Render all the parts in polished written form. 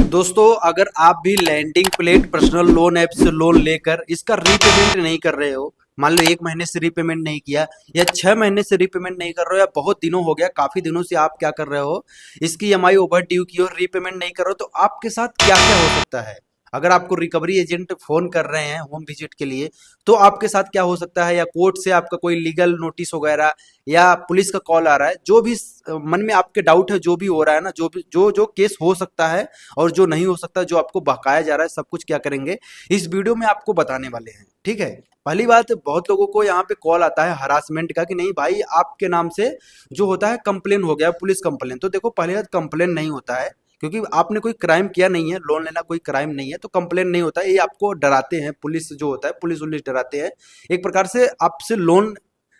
दोस्तों अगर आप भी lending plate personal loan app से लोन लेकर इसका रीपेमेंट नहीं कर रहे हो, मान लो 1 महीने से रीपेमेंट नहीं किया या 6 महीने से रीपेमेंट नहीं कर रहे हो या बहुत दिनों हो गया, काफी दिनों से आप क्या कर रहे हो, इसकी ईएमआई ओवर ड्यू की और रीपेमेंट नहीं कर रहे हो, तो आपके साथ क्या क्या हो सकता है। अगर आपको रिकवरी एजेंट फोन कर रहे हैं होम विजिट के लिए, तो आपके साथ क्या हो सकता है, या कोर्ट से आपका कोई लीगल नोटिस वगैरह या पुलिस का कॉल आ रहा है, जो भी मन में आपके डाउट है, जो भी हो रहा है ना, जो भी जो केस हो सकता है और जो नहीं हो सकता, जो आपको बकाया जा रहा है, सब कुछ क्या करेंगे इस वीडियो में आपको बताने वाले हैं। ठीक है। पहली बात, बहुत लोगों को यहाँ पे कॉल आता है हरासमेंट का कि नहीं भाई आपके नाम से जो होता है कंप्लेन हो गया, पुलिस कंप्लेन। तो देखो पहली बात, कंप्लेन नहीं होता है, क्योंकि आपने कोई क्राइम किया नहीं है, लोन लेना कोई क्राइम नहीं है, तो कंप्लेन नहीं होता है। ये आपको डराते हैं, पुलिस जो होता है, पुलिस उलिस डराते हैं। एक प्रकार से आपसे लोन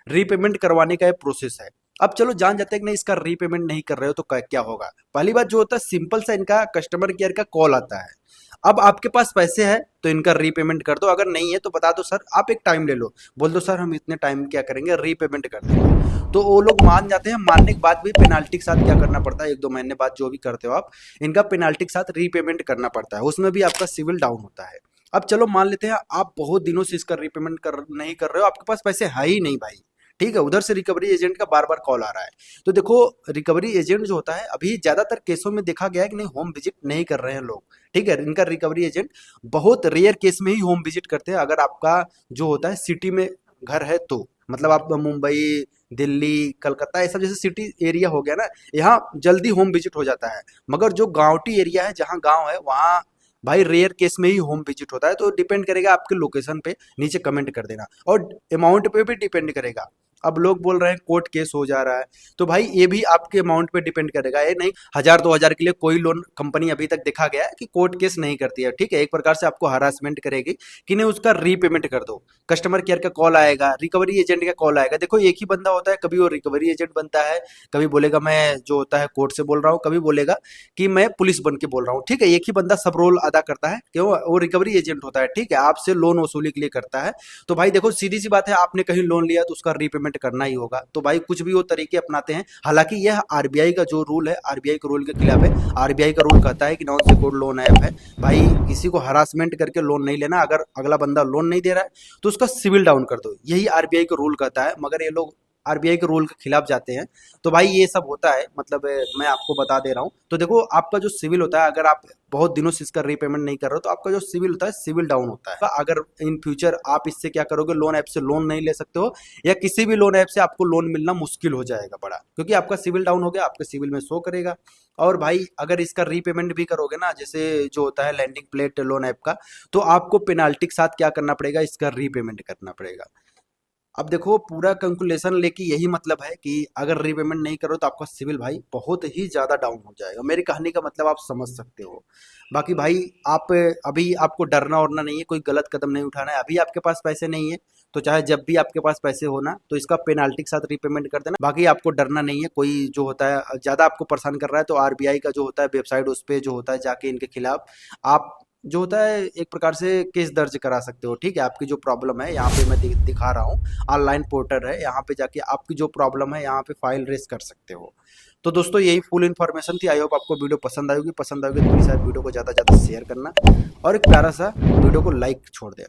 रीपेमेंट करवाने का ये प्रोसेस है। अब चलो जान जाते हैं कि नहीं इसका रीपेमेंट नहीं कर रहे हो तो क्या होगा। पहली बात जो होता है, सिंपल सा इनका कस्टमर केयर का कॉल आता है। अब आपके पास पैसे है तो इनका रीपेमेंट कर दो, अगर नहीं है तो बता दो सर, आप एक टाइम ले लो, बोल दो सर हम इतने टाइम क्या करेंगे, रीपेमेंट कर देंगे, तो वो लोग मान जाते हैं। मानने के बाद भी पेनाल्टी के साथ क्या करना पड़ता है, 1-2 महीने बाद जो भी करते हो आप, इनका पेनाल्टी के साथ रीपेमेंट करना पड़ता है, उसमें भी आपका सिविल डाउन होता है। अब चलो मान लेते हैं आप बहुत दिनों से इसका रीपेमेंट नहीं कर रहे हो, आपके पास पैसे है ही नहीं भाई। ठीक है, उधर से रिकवरी एजेंट का बार बार कॉल आ रहा है। तो देखो, रिकवरी एजेंट जो होता है, अभी ज्यादातर केसों में देखा गया है कि नहीं होम विजिट नहीं कर रहे हैं लोग। ठीक है, इनका रिकवरी एजेंट बहुत रेयर केस में ही होम विजिट करते हैं। अगर आपका जो होता है सिटी में घर है तो, मतलब आप मुंबई, दिल्ली, कलकत्ता, ये सब जैसे सिटी एरिया हो गया ना, यहाँ जल्दी होम विजिट हो जाता है। मगर जो गांवटी एरिया है, जहाँ गांव है, वहाँ भाई रेयर केस में ही होम विजिट होता है। तो डिपेंड करेगा आपके लोकेशन पे, नीचे कमेंट कर देना, और अमाउंट पे भी डिपेंड करेगा। अब लोग बोल रहे हैं कोर्ट केस हो जा रहा है, तो भाई ये भी आपके अमाउंट पे डिपेंड करेगा। ये नहीं 1000-2000 के लिए कोई लोन कंपनी अभी तक देखा गया है कि कोर्ट केस नहीं करती है। ठीक है, एक प्रकार से आपको हरासमेंट करेगी कि नहीं उसका रीपेमेंट कर दो, कस्टमर केयर का कॉल आएगा, रिकवरी एजेंट का कॉल आएगा। देखो एक ही बंदा होता है, कभी वो रिकवरी एजेंट बनता है, कभी बोलेगा मैं जो होता है कोर्ट से बोल रहा हूँ, कभी बोलेगा कि मैं पुलिस बन के बोल रहा हूँ। ठीक है, एक ही बंदा सब रोल अदा करता है, क्यों, वो रिकवरी एजेंट होता है। ठीक है, आपसे लोन वसूली के लिए करता है। तो भाई देखो सीधी सी बात है, आपने कहीं लोन लिया तो उसका रीपेमेंट करना ही होगा। तो भाई कुछ भी वो तरीके अपनाते हैं, हालांकि यह आरबीआई का जो रूल है, आरबीआई के रूल के खिलाफ है। आरबीआई का रूल कहता है कि नॉन सिक्योर्ड लोन ऐप है, भाई किसी को हरासमेंट करके लोन नहीं लेना। अगर अगला बंदा लोन नहीं दे रहा है तो उसका सिविल डाउन कर दो, यही आरबीआई का रूल कहता है। मगर ये लोग आरबीआई के रूल के खिलाफ जाते हैं, तो भाई ये सब होता है। मतलब मैं आपको बता दे रहा हूँ। तो देखो आपका जो सिविल होता है, अगर आप बहुत दिनों से इसका रीपेमेंट नहीं कर रहे हो, तो आपका जो सिविल होता है, सिविल डाउन होता है। अगर इन फ्यूचर आप इससे क्या करोगे, लोन ऐप से लोन नहीं ले सकते हो, या किसी भी लोन ऐप से आपको लोन मिलना मुश्किल हो जाएगा बड़ा, क्योंकि आपका सिविल डाउन हो गया, आपके सिविल में शो करेगा। और भाई अगर इसका रीपेमेंट भी करोगे ना, जैसे जो होता है लैंडिंग प्लेट लोन ऐप का, तो आपको पेनाल्टी के साथ क्या करना पड़ेगा, इसका रीपेमेंट करना पड़ेगा। अब देखो पूरा कैलकुलेशन लेके यही मतलब है कि अगर रीपेमेंट नहीं करो तो आपका सिविल भाई बहुत ही ज्यादा डाउन हो जाएगा। मेरे कहने का मतलब आप समझ सकते हो। बाकी भाई आप, अभी आपको डरना वरना नहीं है, कोई गलत कदम नहीं उठाना है। अभी आपके पास पैसे नहीं है तो चाहे जब भी आपके पास पैसे हो ना, तो इसका पेनाल्टी के साथ रीपेमेंट कर देना। बाकी आपको डरना नहीं है। कोई जो होता है ज्यादा आपको परेशान कर रहा है, तो आरबीआई का जो होता है वेबसाइट, उस पर जो होता है जाके इनके खिलाफ आप जो होता है एक प्रकार से केस दर्ज करा सकते हो। ठीक है, आपकी जो प्रॉब्लम है, यहाँ पे मैं दिखा रहा हूँ, ऑनलाइन पोर्टल है, यहाँ पे जाके आपकी जो प्रॉब्लम है यहाँ पे फाइल रेस कर सकते हो। तो दोस्तों यही फुल इन्फॉर्मेशन थी। आई होप आपको वीडियो पसंद आएगी। पसंद आएगी तो प्लीज़ यार वीडियो को ज़्यादा से ज़्यादा शेयर करना, और एक प्यारा सा वीडियो को लाइक छोड़ देना।